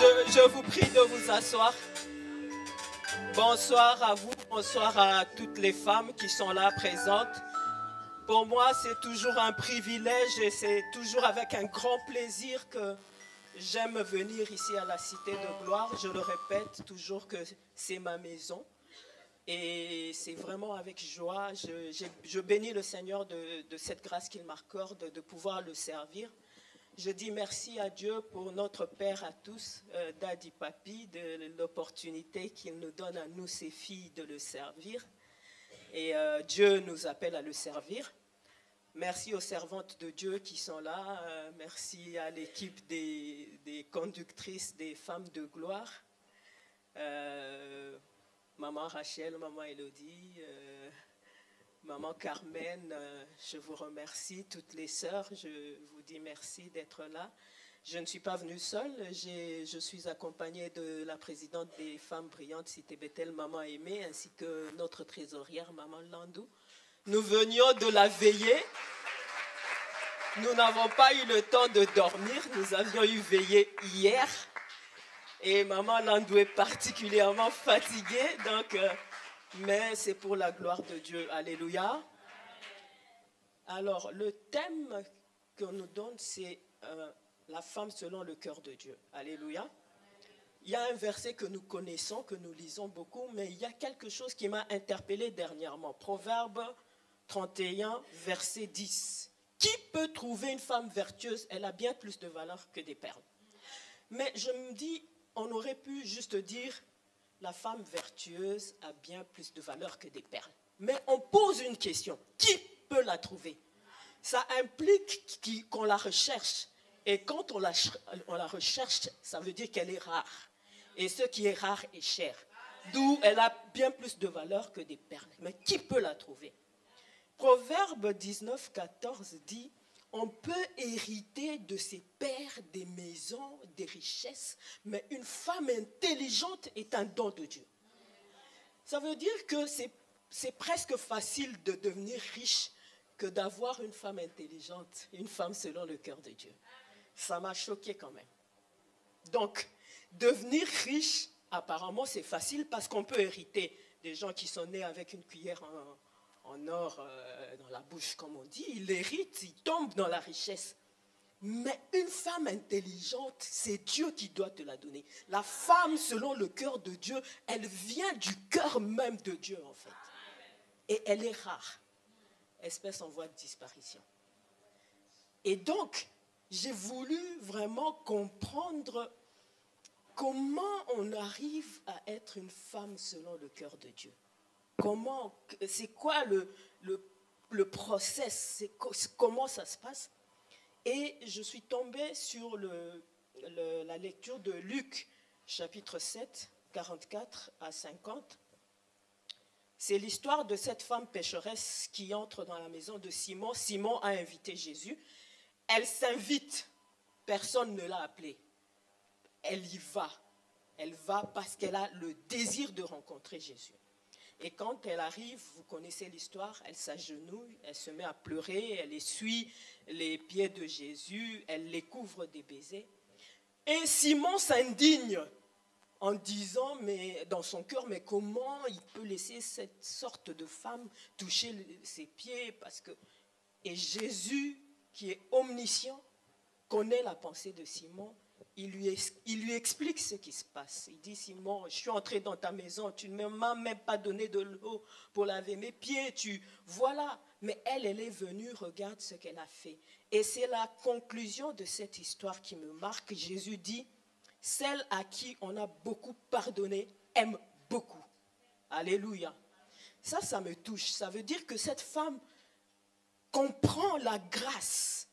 Je vous prie de vous asseoir. Bonsoir à vous, bonsoir à toutes les femmes qui sont là présentes. Pour moi, c'est toujours un privilège et c'est toujours avec un grand plaisir que j'aime venir ici à la Cité de Gloire. Je le répète toujours que c'est ma maison. Et c'est vraiment avec joie, je bénis le Seigneur de cette grâce qu'il m'accorde de pouvoir le servir. Je dis merci à Dieu pour notre Père à tous, Daddy Papi, de l'opportunité qu'il nous donne à nous, ses filles, de le servir. Et Dieu nous appelle à le servir. Merci aux servantes de Dieu qui sont là. Merci à l'équipe des conductrices des femmes de gloire. Maman Rachel, maman Elodie, maman Carmen, je vous remercie. Toutes les sœurs, je vous dis merci d'être là. Je ne suis pas venue seule, je suis accompagnée de la présidente des Femmes Brillantes Cité Bethel, maman Aimée, ainsi que notre trésorière, maman Landou. Nous venions de la veillée. Nous n'avons pas eu le temps de dormir, nous avions eu veillée hier. Et maman Landou est particulièrement fatiguée, donc, mais c'est pour la gloire de Dieu. Alléluia. Alors, le thème qu'on nous donne, c'est la femme selon le cœur de Dieu. Alléluia. Il y a un verset que nous connaissons, que nous lisons beaucoup, mais il y a quelque chose qui m'a interpellé dernièrement. Proverbe 31, verset 10. Qui peut trouver une femme vertueuse? Elle a bien plus de valeur que des perles. Mais je me dis, on aurait pu juste dire, la femme vertueuse a bien plus de valeur que des perles. Mais on pose une question, qui peut la trouver? Ça implique qu'on la recherche. Et quand on la recherche, ça veut dire qu'elle est rare. Et ce qui est rare est cher. D'où elle a bien plus de valeur que des perles. Mais qui peut la trouver? Proverbe 19, 14 dit, on peut hériter de ses pères des maisons, des richesses, mais une femme intelligente est un don de Dieu. Ça veut dire que c'est presque facile de devenir riche que d'avoir une femme intelligente, une femme selon le cœur de Dieu. Ça m'a choqué quand même. Donc, devenir riche, apparemment, c'est facile parce qu'on peut hériter des gens qui sont nés avec une cuillère en or dans la bouche, comme on dit. Ils héritent, ils tombent dans la richesse. Mais une femme intelligente, c'est Dieu qui doit te la donner. La femme, selon le cœur de Dieu, elle vient du cœur même de Dieu, en fait. Et elle est rare. Espèce en voie de disparition. Et donc, j'ai voulu vraiment comprendre comment on arrive à être une femme selon le cœur de Dieu. C'est quoi le process, comment ça se passe? Et je suis tombée sur la lecture de Luc, chapitre 7, 44 à 50. C'est l'histoire de cette femme pécheresse qui entre dans la maison de Simon. Simon a invité Jésus. Elle s'invite. Personne ne l'a appelée. Elle y va. Elle va parce qu'elle a le désir de rencontrer Jésus. Et quand elle arrive, vous connaissez l'histoire, elle s'agenouille, elle se met à pleurer, elle essuie les pieds de Jésus, elle les couvre des baisers. Et Simon s'indigne en disant, mais dans son cœur, mais comment il peut laisser cette sorte de femme toucher ses pieds Et Jésus, qui est omniscient, connaît la pensée de Simon. Il lui explique ce qui se passe. Il dit, Simon, je suis entré dans ta maison, tu ne m'as même pas donné de l'eau pour laver mes pieds. Voilà. Mais elle est venue, regarde ce qu'elle a fait. Et c'est la conclusion de cette histoire qui me marque. Jésus dit, celle à qui on a beaucoup pardonné aime beaucoup. Alléluia. Ça me touche. Ça veut dire que cette femme comprend la grâce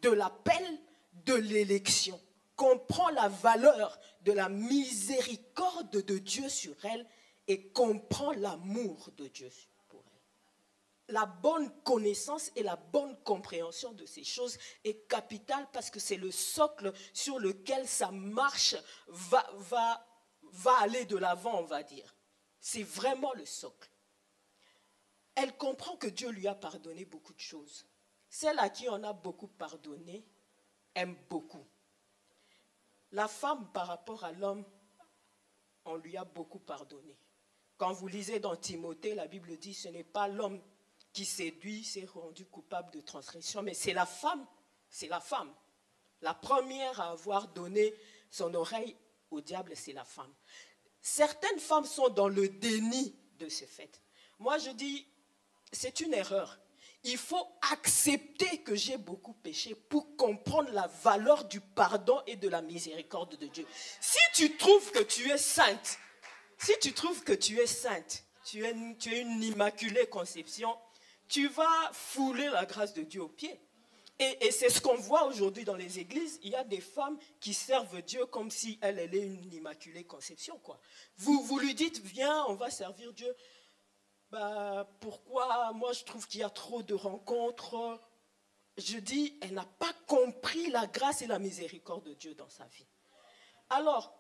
de l'appel, de l'élection. Comprend la valeur de la miséricorde de Dieu sur elle et comprend l'amour de Dieu pour elle. La bonne connaissance et la bonne compréhension de ces choses est capitale parce que c'est le socle sur lequel sa marche va aller de l'avant, on va dire. C'est vraiment le socle. Elle comprend que Dieu lui a pardonné beaucoup de choses. Celle à qui on a beaucoup pardonné aime beaucoup. La femme, par rapport à l'homme, on lui a beaucoup pardonné. Quand vous lisez dans Timothée, la Bible dit, ce n'est pas l'homme qui séduit, s'est rendu coupable de transgression, mais c'est la femme. C'est la femme. La première à avoir donné son oreille au diable, c'est la femme. Certaines femmes sont dans le déni de ce fait. Moi, je dis, c'est une erreur. Il faut accepter que j'ai beaucoup péché pour comprendre la valeur du pardon et de la miséricorde de Dieu. Si tu trouves que tu es sainte, tu es une immaculée conception, tu vas fouler la grâce de Dieu aux pieds. Et c'est ce qu'on voit aujourd'hui dans les églises. Il y a des femmes qui servent Dieu comme si elle est une immaculée conception, quoi. Vous lui dites, viens, on va servir Dieu. Pourquoi? Moi, je trouve qu'il y a trop de rencontres. Je dis, elle n'a pas compris la grâce et la miséricorde de Dieu dans sa vie. Alors,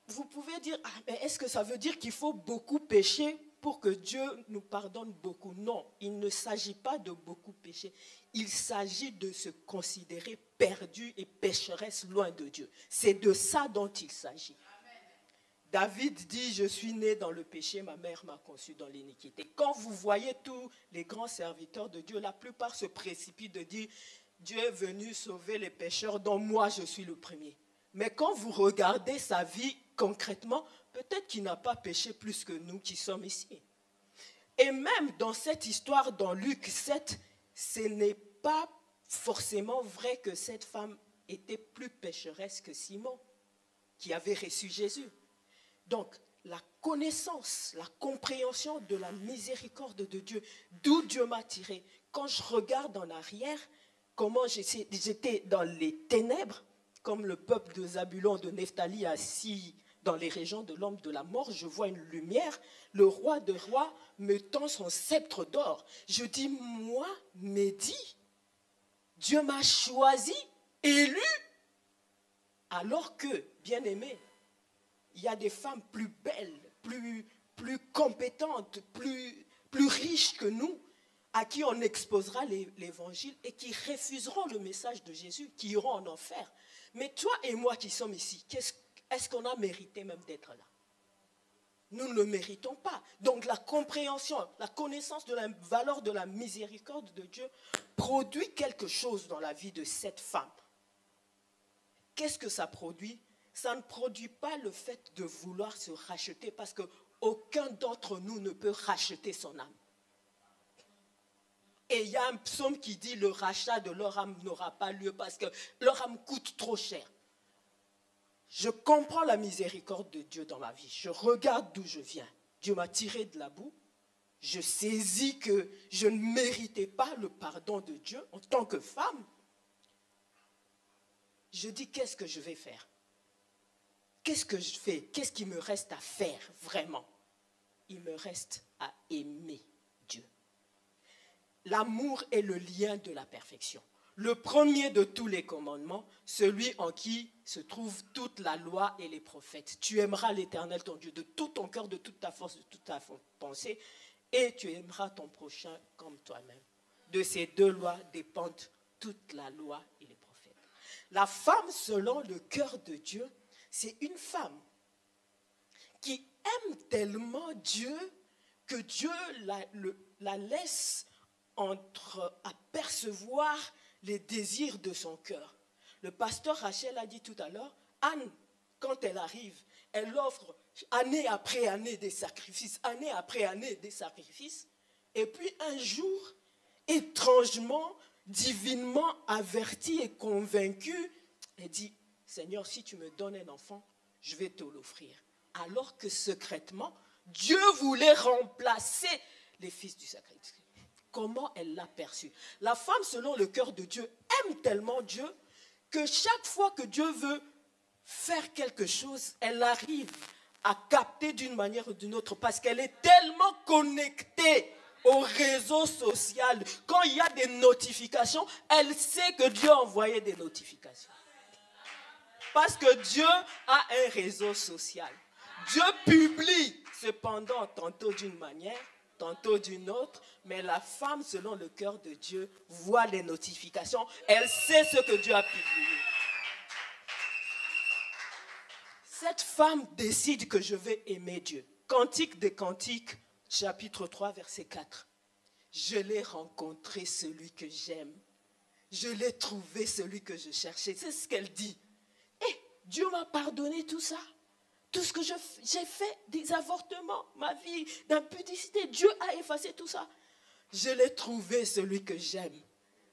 vous pouvez dire, mais est-ce que ça veut dire qu'il faut beaucoup pécher pour que Dieu nous pardonne beaucoup? Non, il ne s'agit pas de beaucoup pécher. Il s'agit de se considérer perdu et pécheresse loin de Dieu. C'est de ça dont il s'agit. David dit, je suis né dans le péché, ma mère m'a conçu dans l'iniquité. Quand vous voyez tous les grands serviteurs de Dieu, la plupart se précipitent de dire, Dieu est venu sauver les pécheurs, dont moi je suis le premier. Mais quand vous regardez sa vie concrètement, peut-être qu'il n'a pas péché plus que nous qui sommes ici. Et même dans cette histoire, dans Luc 7, ce n'est pas forcément vrai que cette femme était plus pécheresse que Simon, qui avait reçu Jésus. Donc, la connaissance, la compréhension de la miséricorde de Dieu, d'où Dieu m'a tiré. Quand je regarde en arrière, comment j'étais dans les ténèbres, comme le peuple de Zabulon, de Nephtali, assis dans les régions de l'ombre de la mort, je vois une lumière. Le roi de rois me tend son sceptre d'or. Je dis, moi, Médie, Dieu m'a choisi, élu, alors que, bien aimé, il y a des femmes plus belles, plus compétentes, plus riches que nous, à qui on exposera l'évangile et qui refuseront le message de Jésus, qui iront en enfer. Mais toi et moi qui sommes ici, est-ce qu'on a mérité même d'être là? Nous ne le méritons pas. Donc la compréhension, la connaissance de la valeur de la miséricorde de Dieu produit quelque chose dans la vie de cette femme. Qu'est-ce que ça produit? Ça ne produit pas le fait de vouloir se racheter parce qu'aucun d'entre nous ne peut racheter son âme. Et il y a un psaume qui dit le rachat de leur âme n'aura pas lieu parce que leur âme coûte trop cher. Je comprends la miséricorde de Dieu dans ma vie. Je regarde d'où je viens. Dieu m'a tiré de la boue. Je saisis que je ne méritais pas le pardon de Dieu en tant que femme. Je dis, qu'est-ce que je vais faire? Qu'est-ce que je fais? Qu'est-ce qu'il me reste à faire vraiment? Il me reste à aimer Dieu. L'amour est le lien de la perfection. Le premier de tous les commandements, celui en qui se trouve toute la loi et les prophètes. Tu aimeras l'Éternel ton Dieu de tout ton cœur, de toute ta force, de toute ta pensée, et tu aimeras ton prochain comme toi-même. De ces deux lois dépendent toute la loi et les prophètes. La femme selon le cœur de Dieu, c'est une femme qui aime tellement Dieu que Dieu la laisse apercevoir les désirs de son cœur. Le pasteur Rachel a dit tout à l'heure, Anne, quand elle arrive, elle offre année après année des sacrifices, année après année des sacrifices, et puis un jour, étrangement, divinement avertie et convaincue, elle dit, Seigneur, si tu me donnes un enfant, je vais te l'offrir. Alors que secrètement, Dieu voulait remplacer les fils du sacrifice. Comment elle l'a perçu? La femme, selon le cœur de Dieu, aime tellement Dieu que chaque fois que Dieu veut faire quelque chose, elle arrive à capter d'une manière ou d'une autre parce qu'elle est tellement connectée au réseau social. Quand il y a des notifications, elle sait que Dieu a envoyé des notifications. Parce que Dieu a un réseau social. Dieu publie, cependant, tantôt d'une manière, tantôt d'une autre, mais la femme, selon le cœur de Dieu, voit les notifications. Elle sait ce que Dieu a publié. Cette femme décide que je vais aimer Dieu. Cantique des Cantiques, chapitre 3, verset 4. Je l'ai rencontré, celui que j'aime. Je l'ai trouvé, celui que je cherchais. C'est ce qu'elle dit. Et Dieu m'a pardonné tout ça. Tout ce que j'ai fait, des avortements, ma vie d'impudicité, Dieu a effacé tout ça. Je l'ai trouvé, celui que j'aime.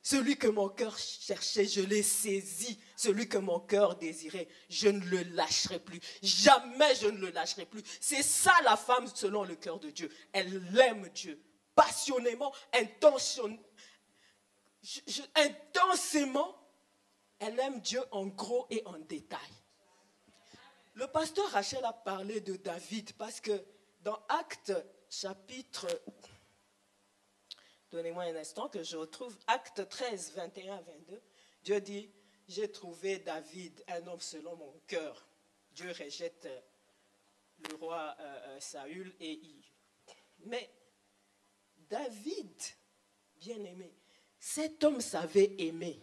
Celui que mon cœur cherchait, je l'ai saisi. Celui que mon cœur désirait, je ne le lâcherai plus. Jamais je ne le lâcherai plus. C'est ça la femme selon le cœur de Dieu. Elle aime Dieu passionnément, intensément. Elle aime Dieu en gros et en détail. Le pasteur Rachel a parlé de David parce que dans Actes chapitre... Donnez-moi un instant que je retrouve Actes 13, 21, 22. Dieu dit, j'ai trouvé David, un homme selon mon cœur. Dieu rejette le roi Saül et il. Mais David, bien aimé, cet homme savait aimer.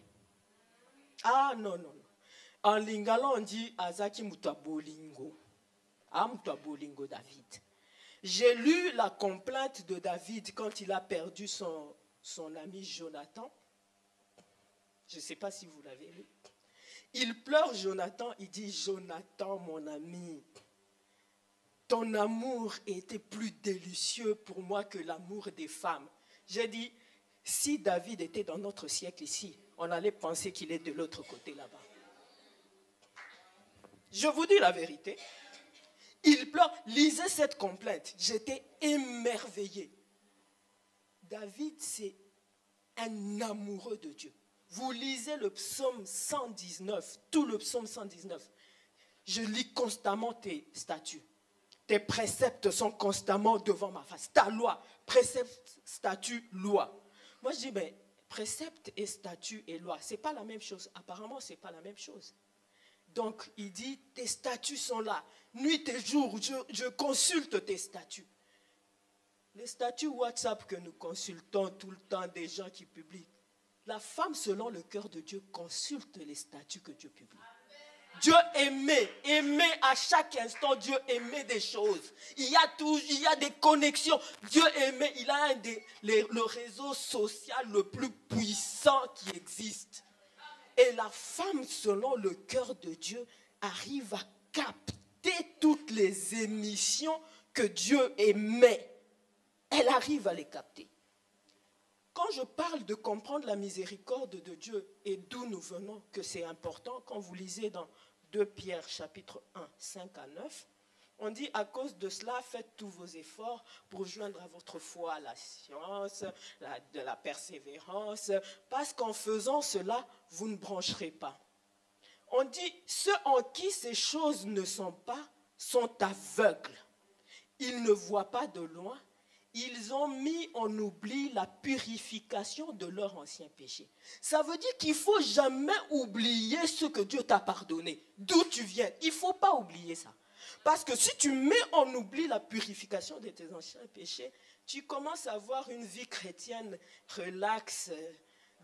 Ah non, non, non. En lingala, on dit Azaki Mutabolingo. Ah, Mutabolingo David. J'ai lu la complainte de David quand il a perdu son ami Jonathan. Je ne sais pas si vous l'avez lu. Il pleure Jonathan, il dit, Jonathan, mon ami, ton amour était plus délicieux pour moi que l'amour des femmes. J'ai dit, si David était dans notre siècle ici, on allait penser qu'il est de l'autre côté là-bas. Je vous dis la vérité. Il pleure, lisez cette complainte. J'étais émerveillé. David, c'est un amoureux de Dieu. Vous lisez le psaume 119, tout le psaume 119. Je lis constamment tes statuts. Tes préceptes sont constamment devant ma face. Ta loi, précepte, statut, loi. Moi, je dis, mais précepte et statut et loi, ce n'est pas la même chose. Apparemment, ce n'est pas la même chose. Donc, il dit, tes statuts sont là. Nuit et jour, je consulte tes statuts. Les statuts WhatsApp que nous consultons tout le temps, des gens qui publient. La femme, selon le cœur de Dieu, consulte les statuts que Dieu publie. Dieu aimait à chaque instant, Dieu aimait des choses. Il y a des connexions. Dieu aimait, il a le réseau social le plus puissant qui existe. Et la femme, selon le cœur de Dieu, arrive à capter toutes les émissions que Dieu aimait. Elle arrive à les capter. Quand je parle de comprendre la miséricorde de Dieu et d'où nous venons, que c'est important, quand vous lisez dans 2 Pierre chapitre 1, 5 à 9, on dit à cause de cela, faites tous vos efforts pour joindre à votre foi la science, de la persévérance, parce qu'en faisant cela, vous ne brancherez pas. On dit, ceux en qui ces choses ne sont pas sont aveugles. Ils ne voient pas de loin. Ils ont mis en oubli la purification de leur ancien péché. Ça veut dire qu'il ne faut jamais oublier ce que Dieu t'a pardonné. D'où tu viens. Il ne faut pas oublier ça. Parce que si tu mets en oubli la purification de tes anciens péchés, tu commences à avoir une vie chrétienne relaxe,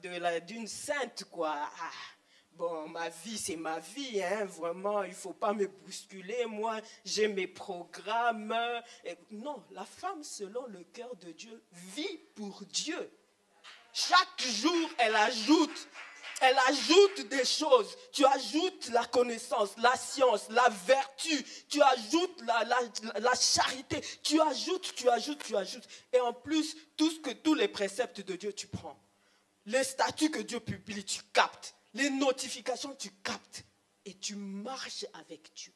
d'une sainte, quoi. Ah, bon, ma vie, c'est ma vie, hein, vraiment, il ne faut pas me bousculer, moi, j'ai mes programmes. Non, la femme, selon le cœur de Dieu, vit pour Dieu. Chaque jour, elle ajoute des choses. Tu ajoutes la connaissance, la science, la vertu. Tu ajoutes la charité. Tu ajoutes. Et en plus, tous les préceptes de Dieu, tu prends. Les statuts que Dieu publie, tu captes. Les notifications, tu captes. Et tu marches avec Dieu.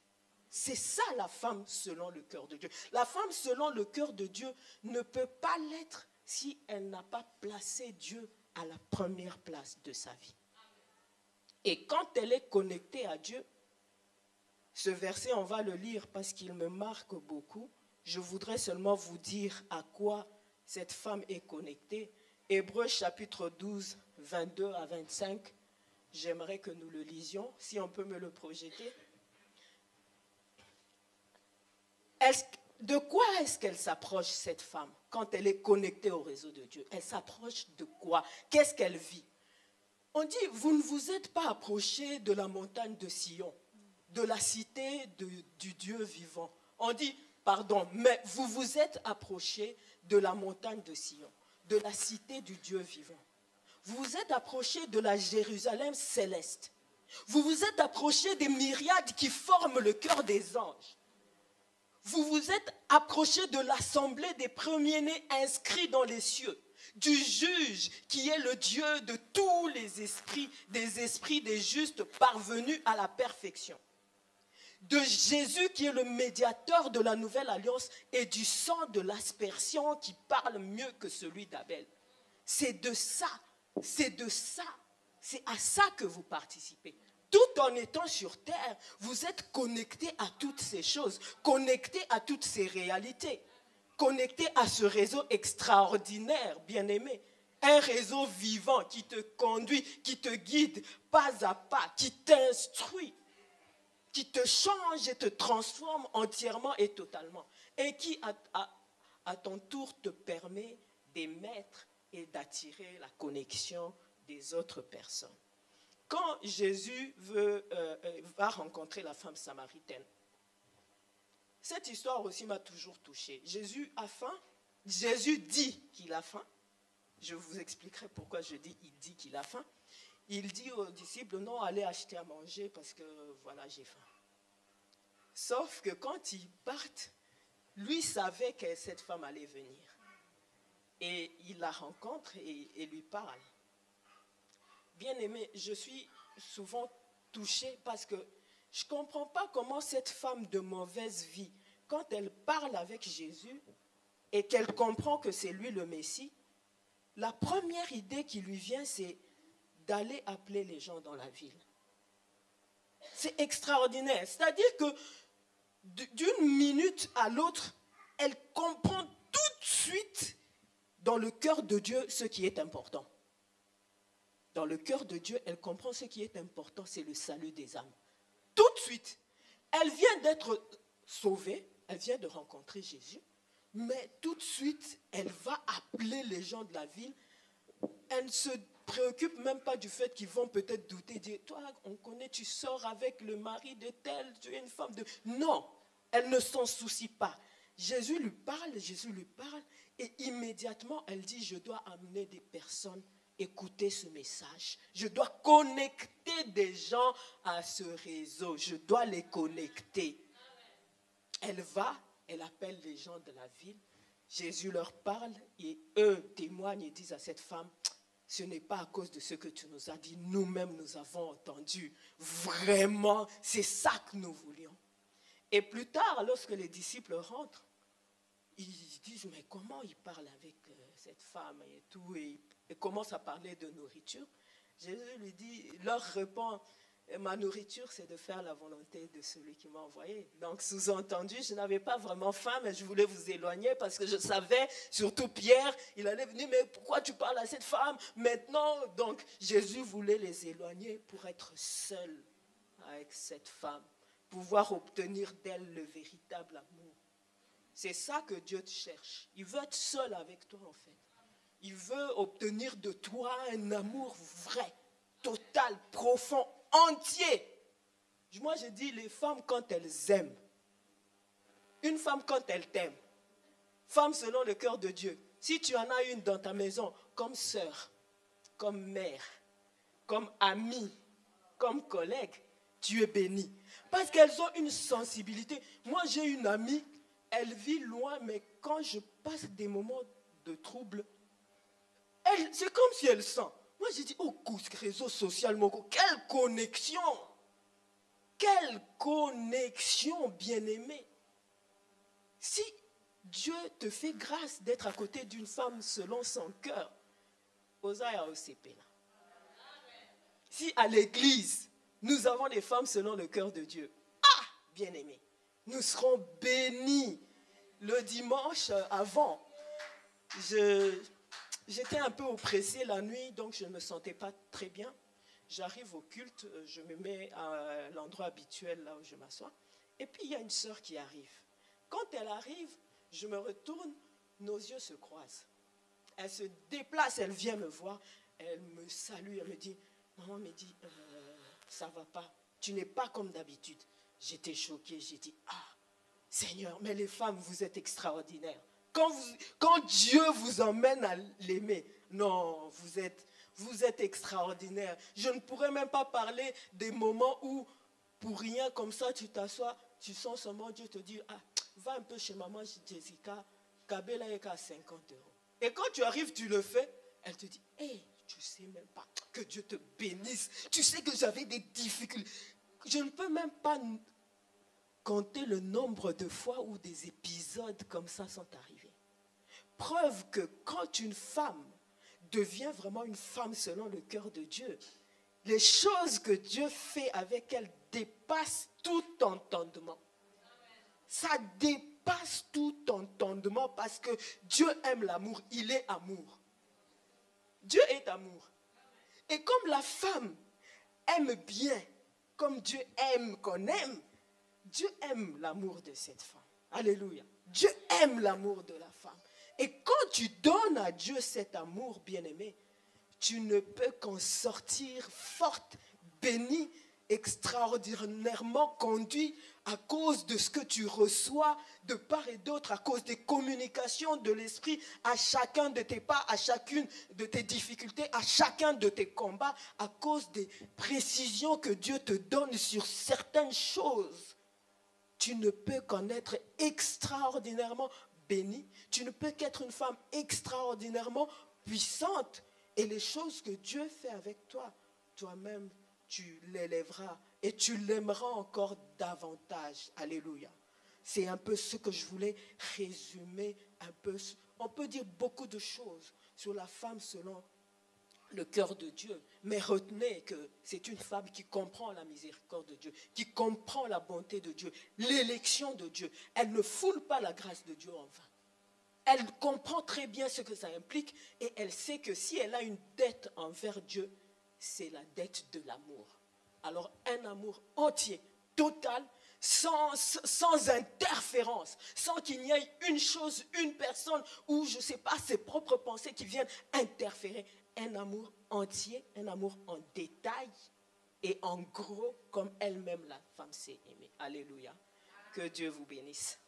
C'est ça la femme selon le cœur de Dieu. La femme selon le cœur de Dieu ne peut pas l'être si elle n'a pas placé Dieu à la première place de sa vie. Et quand elle est connectée à Dieu, ce verset, on va le lire parce qu'il me marque beaucoup. Je voudrais seulement vous dire à quoi cette femme est connectée. Hébreux chapitre 12, 22 à 25. J'aimerais que nous le lisions, si on peut me le projeter. De quoi est-ce qu'elle s'approche, cette femme, quand elle est connectée au réseau de Dieu? Elle s'approche de quoi? Qu'est-ce qu'elle vit? On dit, vous ne vous êtes pas approché de la montagne de Sion. de la cité du Dieu vivant. On dit, pardon, mais vous vous êtes approchés de la montagne de Sion, de la cité du Dieu vivant. Vous vous êtes approchés de la Jérusalem céleste. Vous vous êtes approchés des myriades qui forment le cœur des anges. Vous vous êtes approchés de l'assemblée des premiers-nés inscrits dans les cieux, du juge qui est le Dieu de tous les esprits des justes parvenus à la perfection, de Jésus qui est le médiateur de la nouvelle alliance et du sang de l'aspersion qui parle mieux que celui d'Abel. C'est à ça que vous participez. Tout en étant sur terre, vous êtes connectés à toutes ces choses, connectés à toutes ces réalités, connectés à ce réseau extraordinaire, bien-aimé. Un réseau vivant qui te conduit, qui te guide pas à pas, qui t'instruit, qui te change et te transforme entièrement et totalement. Et qui, à ton tour, te permet d'émettre et d'attirer la connexion des autres personnes. Quand Jésus va rencontrer la femme samaritaine, cette histoire aussi m'a toujours touchée. Jésus a faim, Jésus dit qu'il a faim. Je vous expliquerai pourquoi je dis il dit qu'il a faim. Il dit aux disciples, non, allez acheter à manger parce que voilà, j'ai faim. Sauf que quand ils partent, lui savait que cette femme allait venir. Et il la rencontre et lui parle. Bien-aimé, je suis souvent touchée parce que je ne comprends pas comment cette femme de mauvaise vie, quand elle parle avec Jésus et qu'elle comprend que c'est lui le Messie, la première idée qui lui vient, c'est d'aller appeler les gens dans la ville. C'est extraordinaire. C'est-à-dire que d'une minute à l'autre, elle comprend tout de suite dans le cœur de Dieu ce qui est important. Dans le cœur de Dieu, elle comprend ce qui est important, c'est le salut des âmes. Tout de suite, elle vient d'être sauvée, elle vient de rencontrer Jésus, mais tout de suite, elle va appeler les gens de la ville. Elle ne se préoccupe même pas du fait qu'ils vont peut-être douter, dire, toi, on connaît, tu sors avec le mari de tel, tu es une femme de... Non, elle ne s'en soucie pas. Jésus lui parle, et immédiatement, elle dit, je dois amener des personnes écouter ce message. Je dois connecter des gens à ce réseau. Je dois les connecter. Elle va, elle appelle les gens de la ville. Jésus leur parle et eux témoignent et disent à cette femme, ce n'est pas à cause de ce que tu nous as dit. Nous-mêmes, nous avons entendu. Vraiment, c'est ça que nous voulions. Et plus tard, lorsque les disciples rentrent, ils disent, mais comment il parle avec cette femme et tout, et commence à parler de nourriture. Jésus lui dit, leur répond, ma nourriture, c'est de faire la volonté de celui qui m'a envoyé. Donc, sous-entendu, je n'avais pas vraiment faim, mais je voulais vous éloigner parce que je savais, surtout Pierre, il allait venir, mais pourquoi tu parles à cette femme maintenant? Donc, Jésus voulait les éloigner pour être seul avec cette femme, pouvoir obtenir d'elle le véritable amour. C'est ça que Dieu te cherche. Il veut être seul avec toi, en fait. Il veut obtenir de toi un amour vrai, total, profond, entier. Moi, je dis, les femmes, quand elles aiment, une femme, quand elle t'aime, femme selon le cœur de Dieu, si tu en as une dans ta maison, comme sœur, comme mère, comme amie, comme collègue, tu es béni. Parce qu'elles ont une sensibilité. Moi, j'ai une amie, elle vit loin, mais quand je passe des moments de trouble, c'est comme si elle sent. Moi, j'ai dit, oh, réseau social, Moko, quelle connexion! Quelle connexion, bien-aimée! Si Dieu te fait grâce d'être à côté d'une femme selon son cœur, Osaya OCP là. Si à l'église, nous avons des femmes selon le cœur de Dieu, ah, bien-aimés, nous serons bénis. Le dimanche avant, j'étais un peu oppressée la nuit, donc je ne me sentais pas très bien. J'arrive au culte, je me mets à l'endroit habituel, là où je m'assois. Et puis, il y a une sœur qui arrive. Quand elle arrive, je me retourne, nos yeux se croisent. Elle se déplace, elle vient me voir, elle me salue, elle me dit, maman me dit, ça ne va pas, tu n'es pas comme d'habitude. J'étais choqué, j'ai dit, ah, Seigneur, mais les femmes, vous êtes extraordinaires. Quand Dieu vous emmène à l'aimer, non, vous êtes extraordinaires. Je ne pourrais même pas parler des moments où, pour rien comme ça, tu t'assois, tu sens seulement Dieu te dire, ah, va un peu chez maman Jessica, Kabela est à 50 euros. Et quand tu arrives, tu le fais, elle te dit, hé, tu ne sais même pas, que Dieu te bénisse. Tu sais que j'avais des difficultés. Je ne peux même pas compter le nombre de fois où des épisodes comme ça sont arrivés. Preuve que quand une femme devient vraiment une femme selon le cœur de Dieu, les choses que Dieu fait avec elle dépassent tout entendement. Ça dépasse tout entendement parce que Dieu aime l'amour, il est amour. Dieu est amour. Et comme la femme aime bien, comme Dieu aime qu'on aime, Dieu aime l'amour de cette femme. Alléluia. Dieu aime l'amour de la femme. Et quand tu donnes à Dieu cet amour, bien-aimé, tu ne peux qu'en sortir forte, bénie, extraordinairement conduit à cause de ce que tu reçois de part et d'autre, à cause des communications de l'esprit à chacun de tes pas, à chacune de tes difficultés, à chacun de tes combats, à cause des précisions que Dieu te donne sur certaines choses. Tu ne peux qu'en être extraordinairement bénie. Tu ne peux qu'être une femme extraordinairement puissante. Et les choses que Dieu fait avec toi, toi-même, tu l'élèveras et tu l'aimeras encore davantage. Alléluia. C'est un peu ce que je voulais résumer un peu. On peut dire beaucoup de choses sur la femme selon le cœur de Dieu. Mais retenez que c'est une femme qui comprend la miséricorde de Dieu, qui comprend la bonté de Dieu, l'élection de Dieu. Elle ne foule pas la grâce de Dieu en vain. Elle comprend très bien ce que ça implique et elle sait que si elle a une dette envers Dieu, c'est la dette de l'amour. Alors un amour entier, total, sans interférence, sans qu'il n'y ait une chose, une personne ou je ne sais pas ses propres pensées qui viennent interférer. Un amour entier, un amour en détail et en gros comme elle-même la femme s'est aimée. Alléluia. Que Dieu vous bénisse.